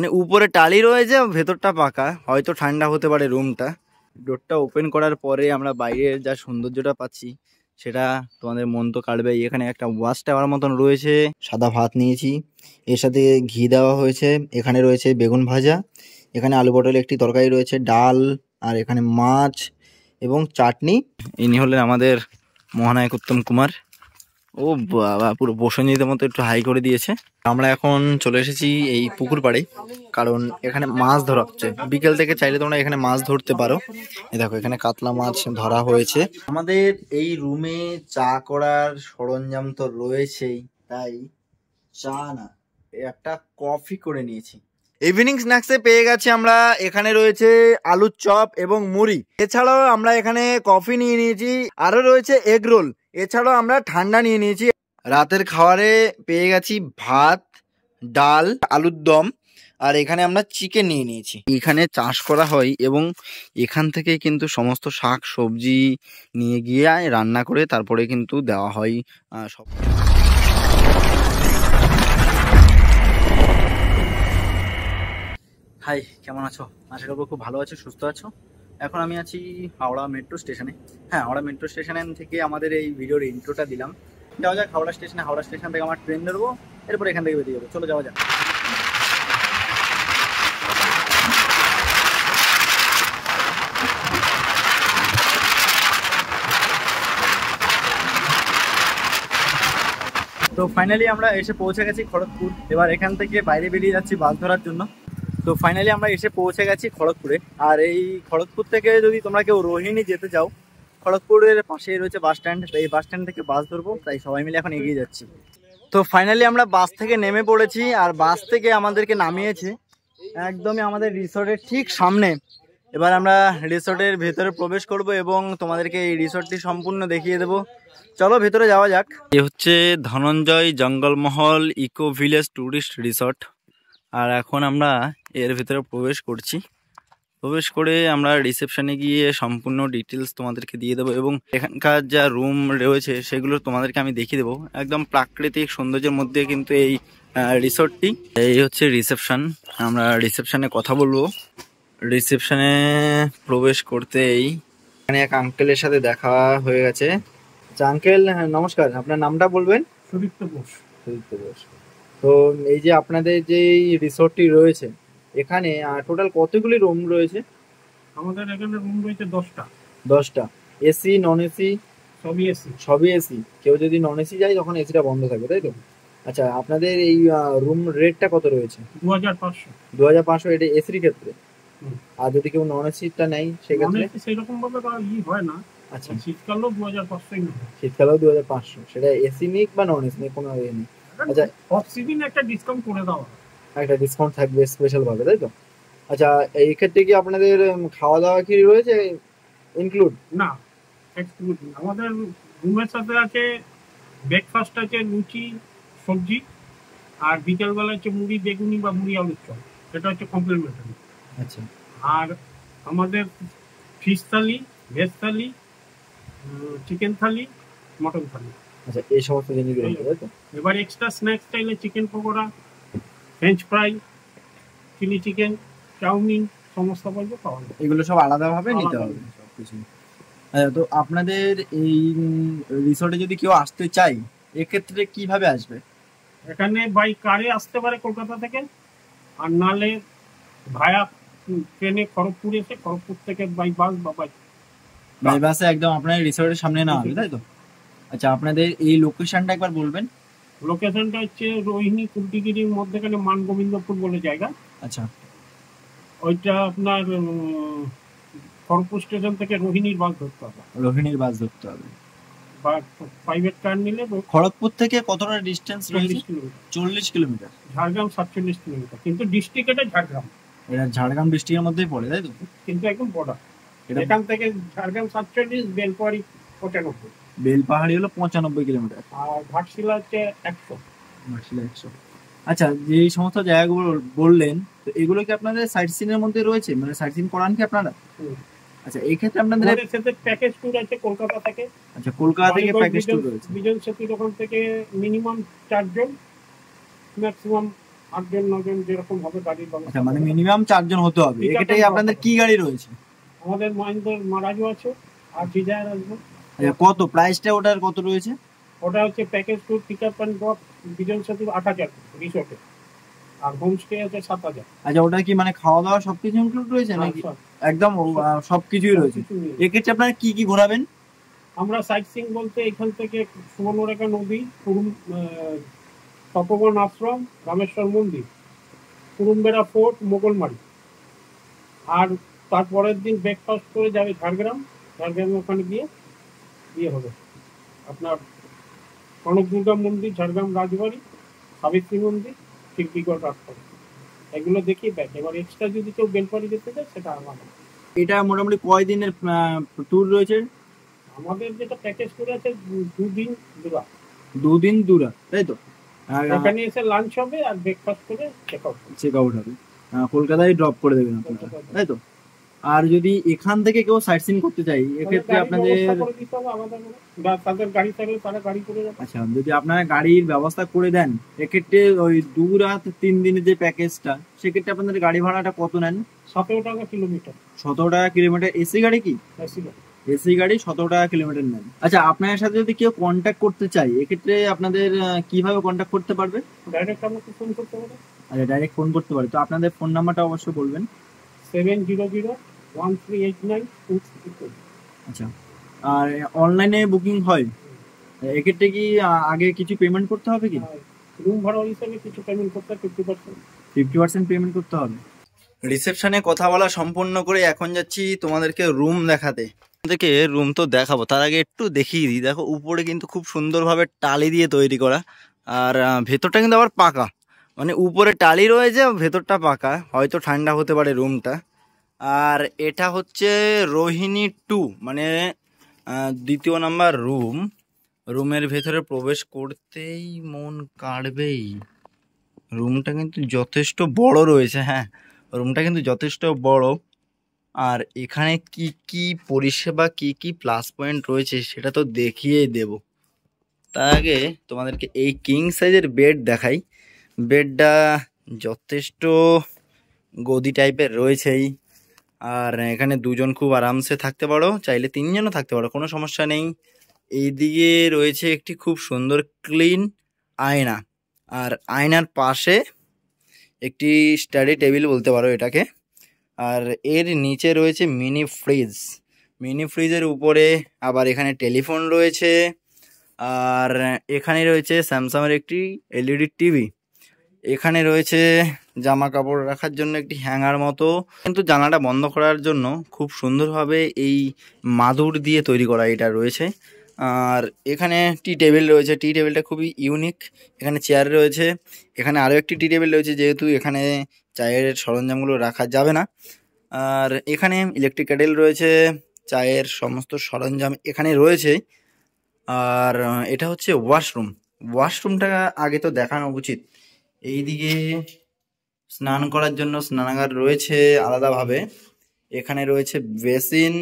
মানে উপরে টালি রয়েছে, ভেতরটা পাকা, হয়তো ঠান্ডা হতে পারে রুমটা। ডোরটা ওপেন করার পরে আমরা বাইরের যা সৌন্দর্যটা পাচ্ছি সেটা তোমাদের মন তো কাড়বেই। এখানে একটা ওয়াচ টাওয়ার মতন রয়েছে। সাদা ভাত নিয়েছি, এর সাথে ঘি দেওয়া হয়েছে, এখানে রয়েছে বেগুন ভাজা, এখানে আলু পটল একটি তরকারি রয়েছে, ডাল, আর এখানে মাছ এবং চাটনি। ইনি হলেন আমাদের মহানায়ক উত্তম কুমার। ও বাবা, পুরো বসঞ্জিতের মতো একটু হাই করে দিয়েছে। আমরা এখন চলে এসেছি এই পুকুর পাড়ে, কারণ এখানে মাছ ধরা হচ্ছে। বিকেল থেকে চাইলে তোমরা এখানে মাছ ধরতে পারো। এই দেখো এখানে কাতলা মাছ ধরা হয়েছে। আমাদের এই রুমে চা করার সরঞ্জাম তো রয়েছেই, তাই চা না, একটা কফি করে নিয়েছি। ইভিনিং স্ন্যাক্সে পেয়ে গেছি আমরা, এখানে রয়েছে আলুর চপ এবং মুড়ি। এছাড়াও আমরা এখানে কফি নিয়ে নিয়েছি, আরো রয়েছে এগ রোল। এছাড়াও আমরা ঠান্ডা নিয়ে নিয়েছি। রাতের খাবারে পেয়ে গেছি ভাত, ডাল, আলুর দম, আর এখানে আমরা চিকেন নিয়ে নিয়েছি। এখানে চাষ করা হয় এবং এখান থেকে কিন্তু সমস্ত শাক সবজি নিয়ে গিয়ে রান্না করে তারপরে কিন্তু দেওয়া হয় সব। হাই, কেমন আছো? আশা করবো খুব ভালো আছো, সুস্থ আছো। এখন আমি আছি হাওড়া মেট্রো স্টেশনে। হ্যাঁ, হাওড়া মেট্রো স্টেশন থেকে আমাদের এই ভিডিওর ইন্ট্রোটা দিলাম। যাওয়া যাক হাওড়া স্টেশনে। হাওড়া স্টেশন থেকে আমার ট্রেন ধরবো, এরপর এখান থেকে বেরিয়ে যাবো। চলো যাওয়া যাক। তো ফাইনালি আমরা এসে পৌঁছে গেছি খড়গপুর। এবার এখান থেকে বাইরে বেরিয়ে যাচ্ছি বাস ধরার জন্য। তো ফাইনালি আমরা এসে পৌঁছে গেছি খড়গপুরে। আর এই খড়গপুর থেকে যদি তোমরা কেউ রোহিণী যেতে চাও, খড়গপুরের পাশেই রয়েছে বাস স্ট্যান্ড। এই বাস স্ট্যান্ড থেকে বাস ধরবো, তাই সবাই মিলে এখন এগিয়ে যাচ্ছি। তো ফাইনালি আমরা বাস থেকে নেমে পড়েছি, আর বাস থেকে আমাদেরকে নামিয়েছে একদমই আমাদের রিসোর্টের ঠিক সামনে। এবার আমরা রিসোর্টের ভেতরে প্রবেশ করব এবং তোমাদেরকে এই রিসোর্টটি সম্পূর্ণ দেখিয়ে দেবো। চলো ভেতরে যাওয়া যাক। এ হচ্ছে Dhananjay Jangalmahal eco village tourist resort. আর এখন আমরা এর ভিতরে প্রবেশ করছি। প্রবেশ করে আমরা রিসেপশনে গিয়ে সম্পূর্ণ ডিটেলস তোমাদেরকে দিয়ে দেবো এবং এখানকার যা রুম রয়েছে সেগুলো তোমাদেরকে আমি দেখিয়ে দেবো। একদম প্রাকৃতিক সৌন্দর্যের মধ্যে কিন্তু এই রিসোর্টটি। এই হচ্ছে রিসেপশন, আমরা রিসেপশনে কথা বলবো। রিসেপশনে প্রবেশ করতেই এখানে এক আঙ্কেলের সাথে দেখা হয়ে গেছে। আচ্ছা আঙ্কেল, নমস্কার, আপনার নামটা বলবেন? সুদীপ্ত বোস। সুদীপ্ত বোস। তো এই যে আপনাদের যে রিসোর্টটি রয়েছে, এখানে টোটাল কতগুলি রুম রয়েছে? আমাদের এখানে রুম রয়েছে 10টা। 10টা? AC, non AC? সবই এসি। সবই এসি। কেউ যদি নন এসি যায় তখন এসিটা বন্ধ থাকবে, তাই তো? আচ্ছা, আপনাদের এই রুম রেটটা কত রয়েছে? 2500। 2500 এটা এসির ক্ষেত্রে। আর যদি কেউ নন এসিটা নেয় সেক্ষেত্রে? সেরকম ভাবে হয় না। আচ্ছা, শীতকালেও 2500। শীতকালেও 2500। সেটা এসি নিক বা নন এসি নিক, কোনো ইয়ে নেই। আচ্ছা, অফ সিজন একটা ডিসকাউন্ট করে দেওয়া, একটা ডিসকাউন্ট থাকবে স্পেশাল ভাবে, তাই তো? আচ্ছা, এই ক্ষেত্রে কি আপনাদের খাওয়া দাওয়া কি রয়েছে ইনক্লুড? না, এক্সক্লুড। আমাদের রুমের সাথে আছে ব্রেকফাস্ট আছে, লুচি সবজি, আর বিকেলবেলা হচ্ছে মুড়ি বেগুনি বা মুড়ি আলুর চপ, সেটা হচ্ছে কমপ্লিমেন্টারি। আচ্ছা, আর আমাদের fish thali, veg thali, chicken thali, mutton thali. আচ্ছা, এই সমস্ত জিনিস রয়েছে, তাই তো? এবার এক্সট্রা স্ন্যাক্স চাইলে chicken pakora, French fry, chilli chicken, chowmein, সমস্ত কিছু পাওয়া যায়। এগুলো সব আলাদাভাবে নিতে হবে সবকিছু। আচ্ছা, তো আপনাদের এই রিসোর্টে যদি কেউ আসতে চায় এক্ষেত্রে কিভাবে আসবে? এখানে বাই কারে আসতে পারে কলকাতা থেকে, আর নালে ভায়া ট্রেনে খড়গপুর এসে খড়গপুর থেকে বাই বাস বা বাই বাসে একদম আপনার রিসোর্টের সামনে না হবে, তাই তো? আচ্ছা, আপনাদের এই লোকেশনটা একবার বলবেন। লোকেশনটা হচ্ছে রোহিণী কুলটিগিরির মধ্যেখানে মানগোবিন্দপুর বলে জায়গা। আচ্ছা, ওইটা আপনার খড়গপুর স্টেশন থেকে রোহিণীর বাস ধরতে হবে। রোহিণীর বাস ধরতে হবে বা প্রাইভেট কার নিলে। খড়গপুর থেকে কতটা ডিস্টেন্স রয়েছে? 40 কিলোমিটার। ঝাড়গ্রাম 47 কিলোমিটার, কিন্তু ডিস্ট্রিক্ট এটা ঝাড়গ্রাম। এটা ঝাড়গ্রাম ডিস্ট্রিক্টের মধ্যেই পড়ে, তাই তো? কিন্তু একদম বর্ডার। এখান থেকে ঝাড়গ্রাম 47, বেলপাহাড়ি 95। বেলপাহাড়ি হলো 95 কিলোমিটার, আর ঘাটশিলা হচ্ছে 100। ঘাটশিলা 100। আচ্ছা, যে সমস্ত জায়গাগুলো বললেন, তো এগুলো কি আপনাদের সাইট সিনের মধ্যে রয়েছে? মানে সাইট সিন করান কি আপনারা? আচ্ছা, এই ক্ষেত্রে আপনাদের প্যাকেজ ট্যুর আছে কলকাতা থেকে। আচ্ছা, কলকাতা থেকে প্যাকেজ ট্যুর রয়েছে। বিজন সেতু ওখান থেকে মিনিমাম 4 জন, ম্যাক্সিমাম 8 জন 9 জন যেরকম হবে গাড়ির আচ্ছা, ব্যবস্থা মানে করা। মিনিমাম 4 জন হতে হবে। ঠিক আছে, এক্ষেত্রে আপনাদের কি গাড়ি রয়েছে? আমাদের মহিন্দ্রার মারাজও আছে আর ডিজায়ার আসবে। আচ্ছা, কত প্রাইসটা ওটার কত রয়েছে? ওটা হচ্ছে package tour pick up and drop diesel সাথে 8,000 রিসোর্টে, আর হোমস্টে আছে 7,000। আচ্ছা, ওটা কি মানে খাওয়া দাওয়া সবকিছু ইনক্লুড রয়েছে নাকি? সব একদম সবকিছুই রয়েছে। কিছু নেই। এক্ষেত্রে আপনারা কি কি ঘোরাবেন? আমরা সাইট সিং বলতে এখান থেকে সুবর্ণরেখা নদী, তপবন আশ্রম, রামেশ্বর মন্দির, কুরুম্বেরা ফোর্ট, মোগলমারি, আর তারপরের দিন ব্রেকফাস্ট করে যাবে ঝাড়গ্রাম। ঝাড়গ্রামে ওখানে গিয়ে হবে আপনার কনক দুর্গা মন্দির, ঝাড়গ্রাম রাজবাড়ি, সাবিত্রী মন্দির, শিল্পীগড় রাজবাড়ি, এগুলো দেখিয়ে ব্যাক। এবার এক্সট্রা যদি কেউ বেলপাড়ি যেতে চায় সেটা আলাদা। এটা মোটামুটি কয় দিনের ট্যুর রয়েছে? আমাদের যেটা প্যাকেজ করে আছে 2 দিন 2 রাত। 2 দিন 2 রাত, তাই তো? আর এখানে এসে লাঞ্চ হবে আর ব্রেকফাস্ট করে চেক আউট হবে। কলকাতায় ড্রপ করে দেবেন আপনারা, তাই তো? আর যদি এখান থেকে কেউ সাইট সিন করতে চাই, এক্ষেত্রে আপনাদের তাদের গাড়ি থাকলে তারা গাড়ি করে যাবে। আচ্ছা, যদি আপনারা গাড়ির ব্যবস্থা করে দেন, এক্ষেত্রে ওই 2 রাত 3 দিনের যে প্যাকেজটা, সেক্ষেত্রে আপনাদের গাড়ি ভাড়াটা কত নেন? 17 টাকা কিলোমিটার। 17 টাকা কিলোমিটার। এসি গাড়ি কি? এসি গাড়ি 17 টাকা কিলোমিটার নেন। আচ্ছা, আপনার সাথে যদি কেউ কন্ট্যাক্ট করতে চাই, এক্ষেত্রে আপনাদের কিভাবে কন্ট্যাক্ট করতে পারবে? ডাইরেক্ট আমাকে ফোন করতে পারে। আচ্ছা, ডাইরেক্ট ফোন করতে পারে। তো আপনাদের ফোন নাম্বারটা অবশ্যই বলবেন। 70013892334। আচ্ছা, আর অনলাইনে বুকিং হয়, এক্ষেত্রে কি আগে কিছু পেমেন্ট করতে হবে কি? রুম ভাড়া হিসেবে কিছু পেমেন্ট করতে হবে, 50% পেমেন্ট করতে হবে। রিসেপশনে কথা বলা সম্পূর্ণ করে এখন যাচ্ছি তোমাদেরকে রুম দেখাতে। তোমাদেরকে রুম তো দেখাবো, তার আগে একটু দেখিয়ে দিই। দেখো, উপরে কিন্তু খুব সুন্দরভাবে টালি দিয়ে তৈরি করা, আর ভেতরটা কিন্তু আবার পাকা। মানে উপরে টালি রয়েছে, ভেতরটা পাকা। হয়তো ঠান্ডা হতে পারে রুমটা। আর এটা হচ্ছে রোহিণী 2, মানে 2য় নাম্বার রুম। রুমের ভেতরে প্রবেশ করতেই মন কাড়বেই। রুমটা কিন্তু যথেষ্ট বড় রয়েছে। হ্যাঁ, রুমটা কিন্তু যথেষ্ট বড়। আর এখানে কি কি পরিষেবা, কি কি প্লাস পয়েন্ট রয়েছে সেটা তো দেখিয়েই দেব। তার আগে তোমাদেরকে এই কিং সাইজের বেড দেখাই। বেডটা যথেষ্ট গদি টাইপের রয়েছেই। আর এখানে 2 জন খুব আরামসে থাকতে পারো, চাইলে 3 জনও থাকতে পারো, কোনো সমস্যা নেই। এইদিকে রয়েছে একটি খুব সুন্দর ক্লিন আয়না, আর আয়নার পাশে একটি স্টাডি টেবিল বলতে পারো এটাকে। আর এর নিচে রয়েছে মিনি ফ্রিজ। মিনি ফ্রিজের উপরে আবার এখানে টেলিফোন রয়েছে। আর এখানে রয়েছে স্যামসাংয়ের একটি এলইডি টিভি। এখানে রয়েছে জামা কাপড় রাখার জন্য একটি হ্যাঙ্গার মতো, কিন্তু জানালাটা বন্ধ করার জন্য খুব সুন্দরভাবে এই মাদুর দিয়ে তৈরি করা এটা রয়েছে। আর এখানে টি টেবিল রয়েছে। টি টেবিলটা খুবই ইউনিক। এখানে চেয়ার রয়েছে। এখানে আরও একটি টি টেবিল রয়েছে, যেহেতু এখানে চায়ের সরঞ্জামগুলো রাখা যাবে না। আর এখানে ইলেকট্রিক কেটেল রয়েছে, চায়ের সমস্ত সরঞ্জাম এখানে রয়েছে। আর এটা হচ্ছে ওয়াশরুম। ওয়াশরুমটা আগে তো দেখানো উচিত। এইদিকে স্নান করার জন্য স্নানাগার রয়েছে আলাদাভাবে। এখানে রয়েছে বেসিন।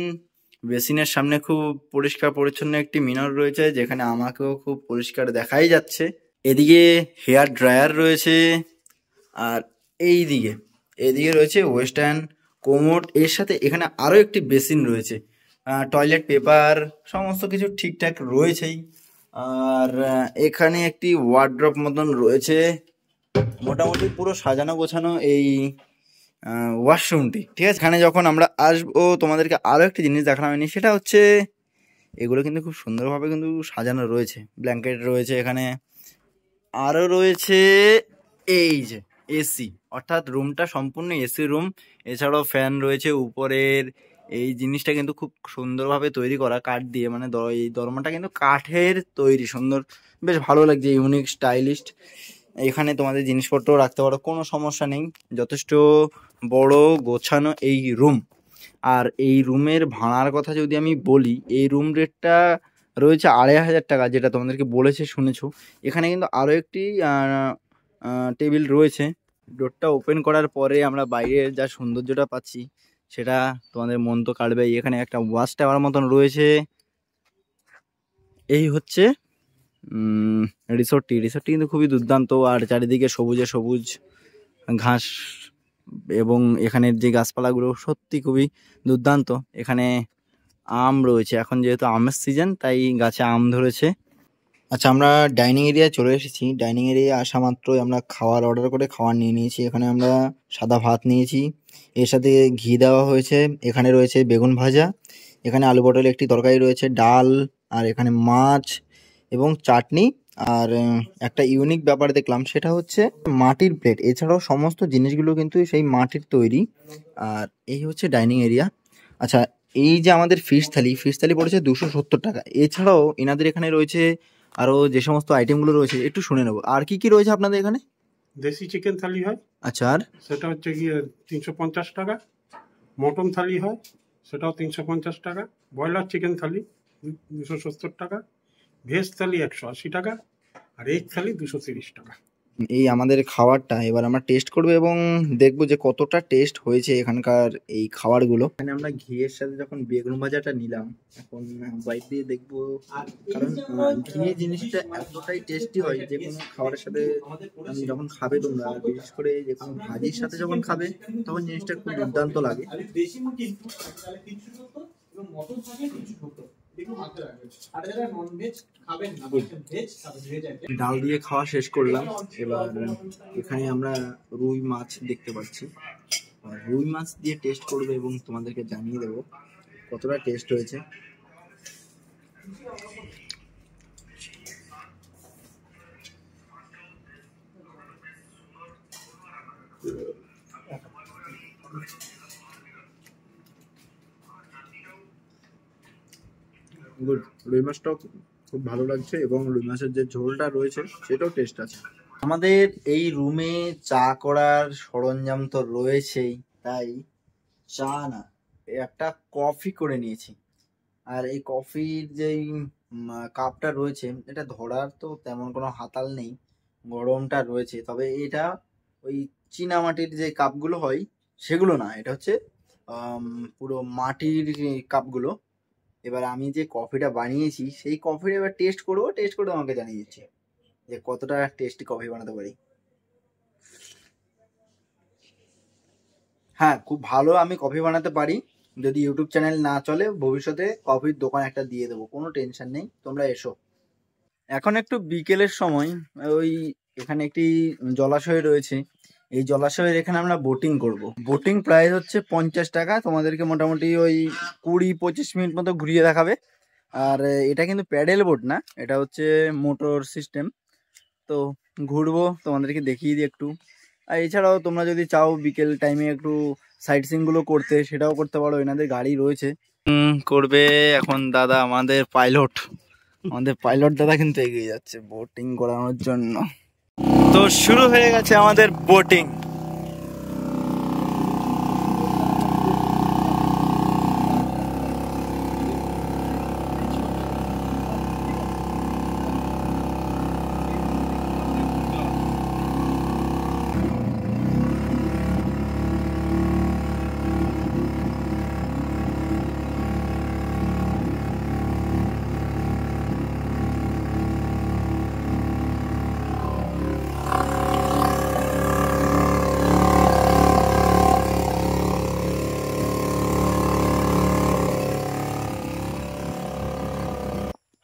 বেসিনের সামনে খুব পরিষ্কার পরিচ্ছন্ন একটি মিরর রয়েছে, যেখানে আমাকেও খুব পরিষ্কার দেখাই যাচ্ছে। এদিকে হেয়ার ড্রায়ার রয়েছে। আর এইদিকে রয়েছে ওয়েস্টার্ন কোমোড। এর সাথে এখানে আরও একটি বেসিন রয়েছে। টয়লেট পেপার সমস্ত কিছু ঠিকঠাক রয়েছেই। আর এখানে একটি ওয়ার্ড্রপ মতন রয়েছে। মোটামুটি পুরো সাজানো গোছানো এই ওয়াশরুমটি, ঠিক আছে। এখানে যখন আমরা আসবো, তোমাদেরকে আরও একটি জিনিস দেখানো হয়নি, সেটা হচ্ছে এগুলো কিন্তু খুব সুন্দরভাবে কিন্তু সাজানো রয়েছে। ব্ল্যাঙ্কেট রয়েছে এখানে, আরও রয়েছে এই যে এসি, অর্থাৎ রুমটা সম্পূর্ণ এসি রুম। এছাড়াও ফ্যান রয়েছে উপরের। এই জিনিসটা কিন্তু খুব সুন্দরভাবে তৈরি করা কাঠ দিয়ে, মানে এই দরমাটা কিন্তু কাঠের তৈরি, সুন্দর, বেশ ভালো লাগছে, ইউনিক স্টাইলিস্ট। এখানে তোমাদের জিনিসপত্র রাখতে পারো, কোনো সমস্যা নেই। যথেষ্ট বড় গোছানো এই রুম। আর এই রুমের ভাড়ার কথা যদি আমি বলি, এই রুম রেটটা রয়েছে 2500 টাকা, যেটা তোমাদেরকে বলেছে শুনেছো। এখানে কিন্তু আরও একটি টেবিল রয়েছে। ডোরটা ওপেন করার পরে আমরা বাইরের যা সৌন্দর্যটা পাচ্ছি সেটা তোমাদের মন তো কাড়বেই। এখানে একটা ওয়াচ টাওয়ার মতন রয়েছে। এই হচ্ছে রিসোর্টটি কিন্তু খুবই দুর্দান্ত। আর চারিদিকে সবুজে সবুজ ঘাস এবং এখানের যে গাছপালাগুলো সত্যি খুবই দুর্দান্ত। এখানে আম রয়েছে, এখন যেহেতু আমের সিজন তাই গাছে আম ধরেছে। আচ্ছা, আমরা ডাইনিং এরিয়ায় চলে এসেছি। ডাইনিং এরিয়ায় আসা মাত্রই আমরা খাওয়ার অর্ডার করে খাবার নিয়ে নিয়েছি। এখানে আমরা সাদা ভাত নিয়েছি, এর সাথে ঘি দেওয়া হয়েছে। এখানে রয়েছে বেগুন ভাজা, এখানে আলু পটল একটি তরকারি রয়েছে, ডাল, আর এখানে মাছ এবং চাটনি। আর একটা ইউনিক ব্যাপার দেখলাম, সেটা হচ্ছে মাটির প্লেট। এছাড়াও সমস্ত জিনিসগুলো কিন্তু সেই মাটির তৈরি। আর এই হচ্ছে ডাইনিং এরিয়া। আচ্ছা, এই যে আমাদের ফিশ থালি পড়েছে 270 টাকা। এছাড়াও এনাদের এখানে রয়েছে আরো যে সমস্ত আইটেমগুলো রয়েছে একটু শুনে নেবো। আর কি কি রয়েছে আপনাদের এখানে? দেশি চিকেন থালি হয়, আচ্ছা, আর সেটা হচ্ছে গিয়ে 350 টাকা। মটন থালি হয়, সেটাও 350 টাকা। ব্রয়লার চিকেন থালি 270 টাকা। ভেজ থালি 180 টাকা। আর এগ থালি 230 টাকা। এই আমাদের খাবারটা এবার আমরা টেস্ট করবো এবং দেখবো যে কতটা টেস্ট হয়েছে এখানকার এই খাবারগুলো। এখানে আমরা ঘিয়ের সাথে যখন বেগুন ভাজাটা নিলাম, এখন বাইট দিয়ে দেখবো। কারণ ঘি জিনিসটা এতটাই টেস্টি হয় যে কোনো খাবারের সাথে যখন খাবে তোমরা, বিশেষ করে যে কোনো ভাজির সাথে যখন খাবে তখন জিনিসটা খুব দুর্দান্ত লাগে। ডাল দিয়ে খাওয়া শেষ করলাম। এবার এখানে আমরা রুই মাছ দেখতে পাচ্ছি, রুই মাছ দিয়ে টেস্ট করবো এবং তোমাদেরকে জানিয়ে দেবো কতটা টেস্ট হয়েছে। গুড, রুই মাছটাও খুব ভালো লাগছে এবং রুই মাছের যে ঝোলটা রয়েছে সেটাও টেস্ট আছে। আমাদের এই রুমে চা করার সরঞ্জাম তো রয়েছেই, তাই চা না, একটা কফি করে নিয়েছি। আর এই কফির যেই কাপটা রয়েছে, এটা ধরার তো তেমন কোনো হাতাল নেই, গরমটা রয়েছে। তবে এটা ওই চীনামাটির যে কাপগুলো হয় সেগুলো না, এটা হচ্ছে পুরো মাটির কাপগুলো। এবার আমি যে কফিটা বানিয়েছি সেই কফিটা এবার টেস্ট করবো, টেস্ট করে আমাকে জানিয়ে দিচ্ছি যে কতটা টেস্টি কফি বানাতে পারি। হ্যাঁ, খুব ভালো আমি কফি বানাতে পারি। যদি ইউটিউব চ্যানেল না চলে, ভবিষ্যতে কফির দোকান একটা দিয়ে দেবো, কোনো টেনশন নেই, তোমরা এসো। এখন একটু বিকেলের সময়, ওই এখানে একটি জলাশয় রয়েছে, এই জলাশয়ের এখানে আমরা বোটিং করব। বোটিং প্রাইস হচ্ছে 50 টাকা। তোমাদেরকে মোটামুটি ওই 20-25 মিনিট মতো ঘুরিয়ে দেখাবে। আর এটা কিন্তু প্যাডেল বোট না, এটা হচ্ছে মোটর সিস্টেম। তো ঘুরবো, তোমাদেরকে দেখিয়ে দিই একটু। আর এছাড়াও তোমরা যদি চাও বিকেল টাইমে একটু সাইট সিন গুলো করতে, সেটাও করতে পারো, এনাদের গাড়ি রয়েছে। করবে এখন দাদা, আমাদের পাইলট দাদা কিন্তু এগিয়ে যাচ্ছে বোটিং করানোর জন্য। তো শুরু হয়ে গেছে আমাদের বোটিং।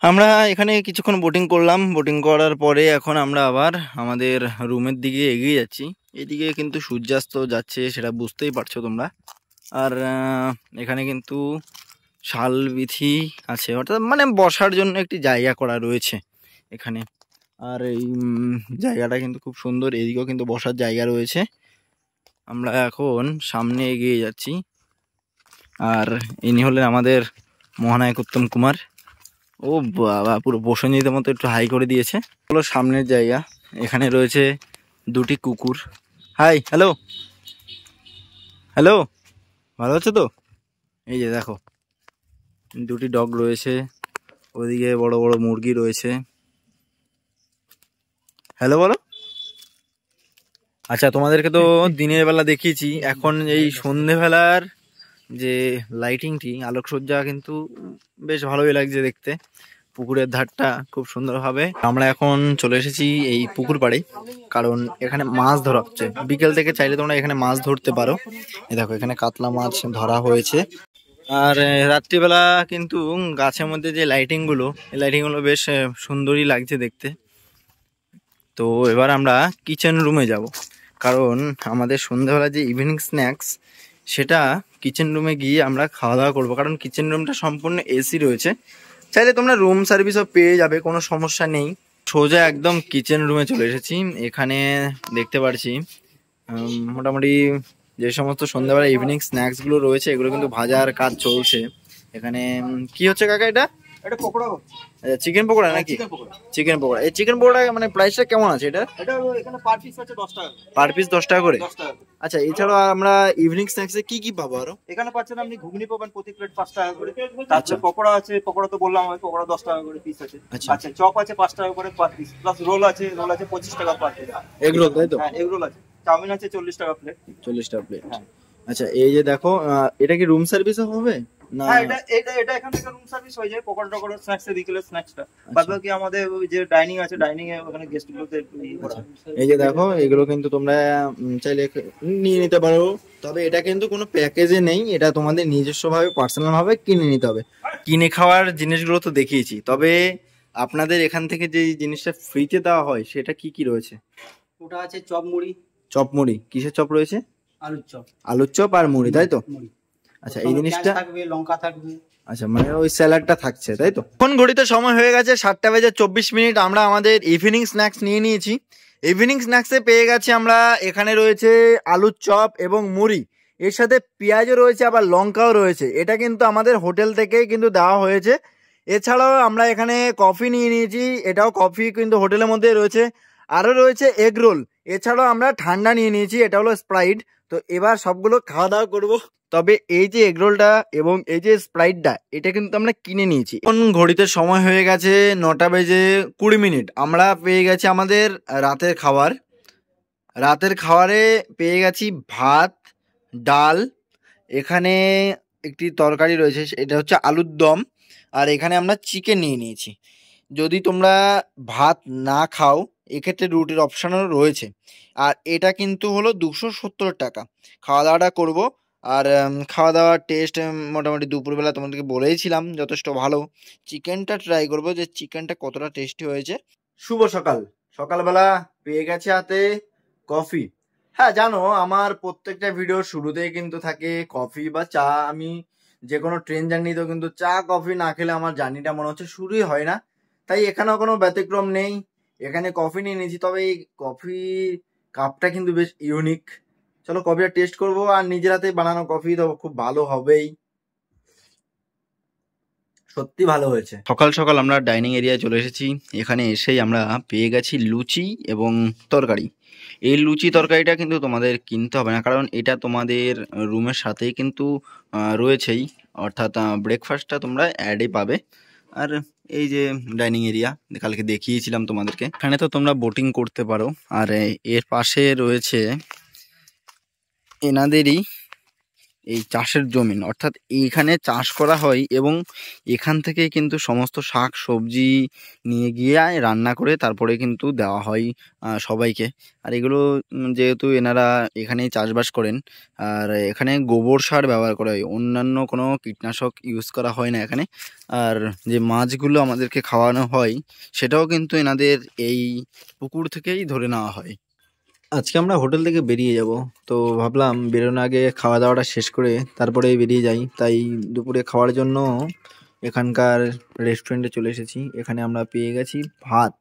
আমরা এখানে কিছুক্ষণ বোটিং করলাম। বোটিং করার পরে এখন আমরা আবার আমাদের রুমের দিকে এগিয়ে যাচ্ছি। এদিকে কিন্তু সূর্যাস্ত যাচ্ছে, সেটা বুঝতেই পারছো তোমরা। আর এখানে কিন্তু শাল বিথি আছে, অর্থাৎ মানে বসার জন্য একটি জায়গা করা রয়েছে এখানে। আর এই জায়গাটা কিন্তু খুব সুন্দর, এদিকেও কিন্তু বসার জায়গা রয়েছে। আমরা এখন সামনে এগিয়ে যাচ্ছি। আর ইনি হলেন আমাদের মহানায়ক উত্তম কুমার। ও বাবা, পুরো বসঞ্জিতের মতো একটু হাই করে দিয়েছে। হলো সামনের জায়গা, এখানে রয়েছে দুটি কুকুর। হাই, হ্যালো হ্যালো, ভালো আছো তো? এই যে দেখো, দুটি ডগ রয়েছে, ওদিকে বড় বড় মুরগি রয়েছে। হ্যালো বলো। আচ্ছা, তোমাদেরকে তো দিনের বেলা দেখিয়েছি, এখন এই সন্ধেবেলার যে লাইটিংটি, আলোকসজ্জা কিন্তু বেশ ভালোই লাগছে দেখতে। পুকুরের ধারটা খুব সুন্দর হবে। আমরা এখন চলে এসেছি এই পুকুর পাড়ে, কারণ এখানে মাছ ধরা হচ্ছে। বিকেল থেকে চাইলে তোমরা এখানে মাছ ধরতে পারো। এই দেখো এখানে কাতলা মাছ ধরা হয়েছে। আর রাত্রিবেলা কিন্তু গাছের মধ্যে যে লাইটিং গুলো, এই লাইটিং গুলো বেশ সুন্দরই লাগছে দেখতে। তো এবার আমরা কিচেন রুমে যাব, কারণ আমাদের সন্ধ্যাবেলা যে ইভিনিং স্ন্যাক্স সেটা কিচেন রুমে গিয়ে আমরা খাওয়া দাওয়া করবো। কারণ কিচেন রুমটা সম্পূর্ণ এসি রয়েছে, চাইলে তোমরা রুম সার্ভিসও পেয়ে যাবে, কোনো সমস্যা নেই। সোজা একদম কিচেন রুমে চলে এসেছি। এখানে দেখতে পাচ্ছি মোটামুটি যে সমস্ত সন্ধ্যাবেলা ইভিনিং স্ন্যাক্সগুলো রয়েছে এগুলো কিন্তু ভাজার কাজ চলছে। এখানে কি হচ্ছে কাকা? এটা পকোড়া চিকেন পকোড়া নাকি? চিকেন পকোড়া। এই চিকেন পকোড়া মানে প্রাইসটা কেমন আছে এটা? এখানে পার পিস আছে 10 টাকা। পার পিস 10 টাকা করে? 10 টাকা। আচ্ছা, এছাড়া আমরা ইভিনিং স্ন্যাক্সে কি কি পাবো আরো? এখানে পাচ্ছেন আপনি ঘুগনি পাবেন প্রতি প্লেট 5 টাকা করে। তারপরে পকোড়া আছে, পকোড়া তো বললাম আমি, পকোড়া 10 টাকা করে পিস আছে। আচ্ছা, চপ আছে 5 টাকা করে পার পিস, প্লাস রোল আছে 25 টাকা পার পিস। এগ রোল তাই তো? হ্যাঁ, এগ রোল আছে। চাউমিন আছে 40 টাকা প্লেট। 40 টাকা প্লেট। হ্যাঁ। আচ্ছা, এই যে দেখো এটা কি রুম সার্ভিসও হবে না? হ্যাঁ, এটা এখান থেকে রুম সার্ভিস হয়ে যায়। পকোড়া টকোড়া স্ন্যাক্স বিকেলের স্ন্যাক্সটা, বাদ বাকি আমাদের ওই যে ডাইনিং আছে, ডাইনিং এ ওখানে গেস্ট গুলোতে এই যে দেখো এগুলো কিন্তু তোমরা চাইলে নিয়ে নিতে পারো, তবে এটা কিন্তু কোনো প্যাকেজে নেই, এটা তোমাদের নিজস্ব ভাবে পার্সোনাল ভাবে কিনে নিতে হবে। কিনে খাওয়ার জিনিসগুলো তো দেখিয়েছি, তবে আপনাদের এখান থেকে যে জিনিসটা ফ্রিতে দেওয়া হয় সেটা কি কি রয়েছে? ওটা আছে চপ মুড়ি। চপ মুড়ি? কিসের চপ রয়েছে? আলুর চপ। আলুর চপ আর মুড়ি তাই তো? মুড়ি। আচ্ছা, এই জিনিসটা থাকবে, লঙ্কা থাকবে। আচ্ছা, মানে ওই স্যালাডটা থাকছে তাই তো? এখন ঘড়িতে সময় হয়ে গেছে 7:24। আমরা আমাদের ইভিনিং স্ন্যাক্স নিয়ে নিয়েছি। ইভিনিং স্ন্যাক্সে পেয়ে গেছি আমরা, এখানে রয়েছে আলুর চপ এবং মুড়ি, এর সাথে পেঁয়াজও রয়েছে, আবার লঙ্কাও রয়েছে। এটা কিন্তু আমাদের হোটেল থেকেই কিন্তু দেওয়া হয়েছে। এছাড়াও আমরা এখানে কফি নিয়ে নিয়েছি, এটাও কফি কিন্তু হোটেলের মধ্যে রয়েছে। আরও রয়েছে এগ রোল, এছাড়াও আমরা ঠান্ডা নিয়ে নিয়েছি, এটা হলো স্প্রাইট। তো এবার সবগুলো খাওয়া দাওয়া করবো। তবে এই যে এগরোলটা এবং এই যে স্প্রাইটটা এটা কিন্তু আমরা কিনে নিয়েছি। এখন ঘড়িতে সময় হয়ে গেছে 9:20। আমরা পেয়ে গেছি আমাদের রাতের খাবার। রাতের খাবারে পেয়ে গেছি ভাত, ডাল, এখানে একটি তরকারি রয়েছে, এটা হচ্ছে আলুর দম, আর এখানে আমরা চিকেন নিয়ে নিয়েছি। যদি তোমরা ভাত না খাও এক্ষেত্রে রুটির অপশানও রয়েছে। আর এটা কিন্তু হলো 270 টাকা। খাওয়া দাওয়াটা করবো। আর খাওয়া দাওয়ার টেস্ট মোটামুটি দুপুরবেলা তোমাদেরকে বলেইছিলাম যথেষ্ট ভালো। চিকেনটা ট্রাই করবো যে চিকেনটা কতটা টেস্টি হয়েছে। শুভ সকাল। সকালবেলা পেয়ে গেছে হাতে কফি। হ্যাঁ, জানো আমার প্রত্যেকটা ভিডিওর শুরুতেই কিন্তু থাকে কফি বা চা। আমি যে কোনো ট্রেন জার্নিতেও কিন্তু চা কফি না খেলে আমার জার্নিটা মনে হচ্ছে শুরুই হয় না। তাই এখানেও কোনো ব্যতিক্রম নেই, এখানে কফি নিয়ে নিয়েছি। তবে এই কফি কাপটা কিন্তু বেশ ইউনিক। চলো কফিটা টেস্ট করবো, আর নিজের হাতে বানানো কফি তো খুব ভালো হবেই, সত্যি ভালো হয়েছে। সকাল সকাল আমরা ডাইনিং এরিয়ায় চলে এসেছি। এখানে এসেই আমরা পেয়ে গেছি লুচি এবং তরকারি। এই লুচি তরকারিটা কিন্তু তোমাদের কিনতে হবে না, কারণ এটা তোমাদের রুমের সাথেই কিন্তু রয়েছেই, অর্থাৎ ব্রেকফাস্টটা তোমরা অ্যাডে পাবে। আর এই যে ডাইনিং এরিয়া কালকে দেখিয়েছিলাম তোমাদেরকে, এখানে তো তোমরা বোটিং করতে পারো। আর এর পাশে রয়েছে এনাদেরই এই চাষের জমিন, অর্থাৎ এইখানে চাষ করা হয় এবং এখান থেকে কিন্তু সমস্ত শাক সবজি নিয়ে গিয়ে রান্না করে তারপরে কিন্তু দেওয়া হয় সবাইকে। আর এগুলো যেহেতু এনারা এখানেই চাষবাস করেন, আর এখানে গোবর সার ব্যবহার করা হয়, অন্যান্য কোনো কীটনাশক ইউজ করা হয় না এখানে। আর যে মাছগুলো আমাদেরকে খাওয়ানো হয় সেটাও কিন্তু এনাদের এই পুকুর থেকেই ধরে নেওয়া হয়। আজকে আমরা হোটেল থেকে বেরিয়ে যাব, তো ভাবলাম বেরোনোর আগে খাওয়া দাওয়াটা শেষ করে তারপরে বেরিয়ে যাই। তাই দুপুরে খাওয়ার জন্য এখানকার রেস্টুরেন্টে চলে এসেছি। এখানে আমরা পেয়ে গেছি ভাত,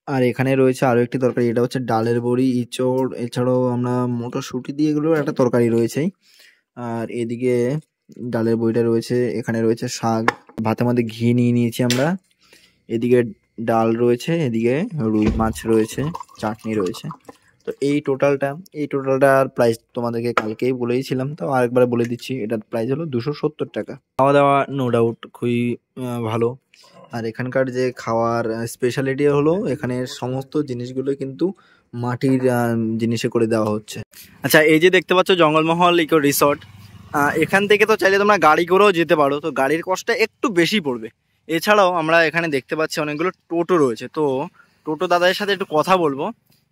আর এখানে রয়েছে আরও একটি তরকারি, এটা হচ্ছে ডালের বড়ি, ইঁচড়, এছাড়াও আমরা মটরশুঁটি দিয়ে এগুলোর একটা তরকারি রয়েছে। আর এদিকে ডালের বড়িটা রয়েছে, এখানে রয়েছে শাক, ভাতের মধ্যে ঘি নিয়ে নিয়েছি আমরা, এদিকে ডাল রয়েছে, এদিকে রুই মাছ রয়েছে, চাটনি রয়েছে। তো এই টোটালটার প্রাইস তোমাদেরকে কালকেই বলেইছিলাম, তো আরেকবার বলে দিচ্ছি, এটার প্রাইস হলো 270 টাকা। খাওয়া দাওয়া নো ডাউট খুবই ভালো। আর এখানকার যে খাওয়ার স্পেশালিটি হলো এখানে সমস্ত জিনিসগুলো কিন্তু মাটির জিনিসে করে দেওয়া হচ্ছে। আচ্ছা, এই যে দেখতে পাচ্ছ জঙ্গলমহল ইকো রিসর্ট, এখান থেকে তো চাইলে তোমরা গাড়ি করেও যেতে পারো। তো গাড়ির কস্টটা একটু বেশি পড়বে, এছাড়াও আমরা এখানে দেখতে পাচ্ছি অনেকগুলো টোটো রয়েছে। তো টোটো দাদাদের সাথে একটু কথা বলবো।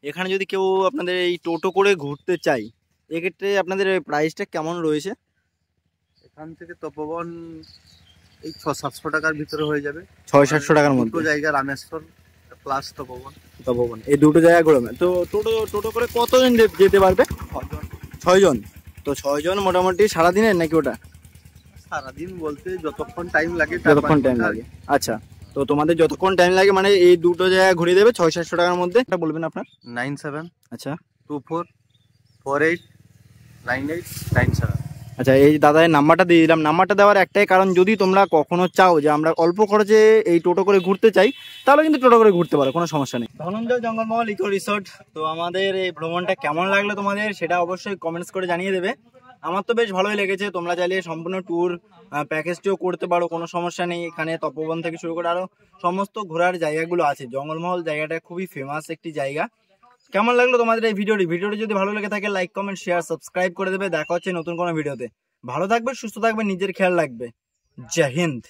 এখানে যদি কেউ আপনাদের এই টোটো করে ঘুরতে চাই, এক্ষেত্রে আপনাদের প্রাইসটা কেমন রয়েছে? এখান থেকে তপোবন এই 600-700 টাকার ভিতরে হয়ে যাবে। 600-700 টাকার মধ্যে দুটো জায়গা, রামেশ্বর প্লাস তপোবন। তপোবন, এই দুটো জায়গা ঘুরবে। তো টোটো করে কতজন যেতে পারবে? 6 জন। তো 6 জন মোটামুটি সারাদিনের নাকি ওটা? সারাদিন বলতে যতক্ষণ টাইম লাগে, যতক্ষণ টাইম লাগে। আচ্ছা, তো তোমাদের যতক্ষণ টাইম লাগে মানে এই দুটো জায়গা ঘুরিয়ে দেবে 600-700 টাকার মধ্যে। এটা বলবেন আপনার? 9724489897। আচ্ছা আচ্ছা, এই দাদার নাম্বারটা দিয়ে দিলাম। নাম্বারটা দেওয়ার একটাই কারণ, যদি তোমরা কখনো চাও যে আমরা অল্প খরচে এই টোটো করে ঘুরতে চাই, তাহলে কিন্তু টোটো করে ঘুরতে পারো, কোনো সমস্যা নেই। Dhananjay Jangalmahal eco resort. তো আমাদের এই ভ্রমণটা কেমন লাগলো তোমাদের, সেটা অবশ্যই কমেন্টস করে জানিয়ে দেবে। আমার তো বেশ ভালোই লেগেছে। তোমরা চাইলে সম্পূর্ণ ট্যুর প্যাকেজটিও করতে পারো, কোনো সমস্যা নেই। এখানে তপোবন থেকে শুরু করে আরও সমস্ত ঘোরার জায়গাগুলো আছে। জঙ্গলমহল জায়গাটা খুবই ফেমাস একটি জায়গা। কেমন লাগলো তোমাদের এই ভিডিওটি যদি ভালো লেগে থাকে লাইক কমেন্ট শেয়ার সাবস্ক্রাইব করে দেবে। দেখা হচ্ছে নতুন কোনো ভিডিওতে। ভালো থাকবে, সুস্থ থাকবে, নিজের খেয়াল রাখবে। জয় হিন্দ।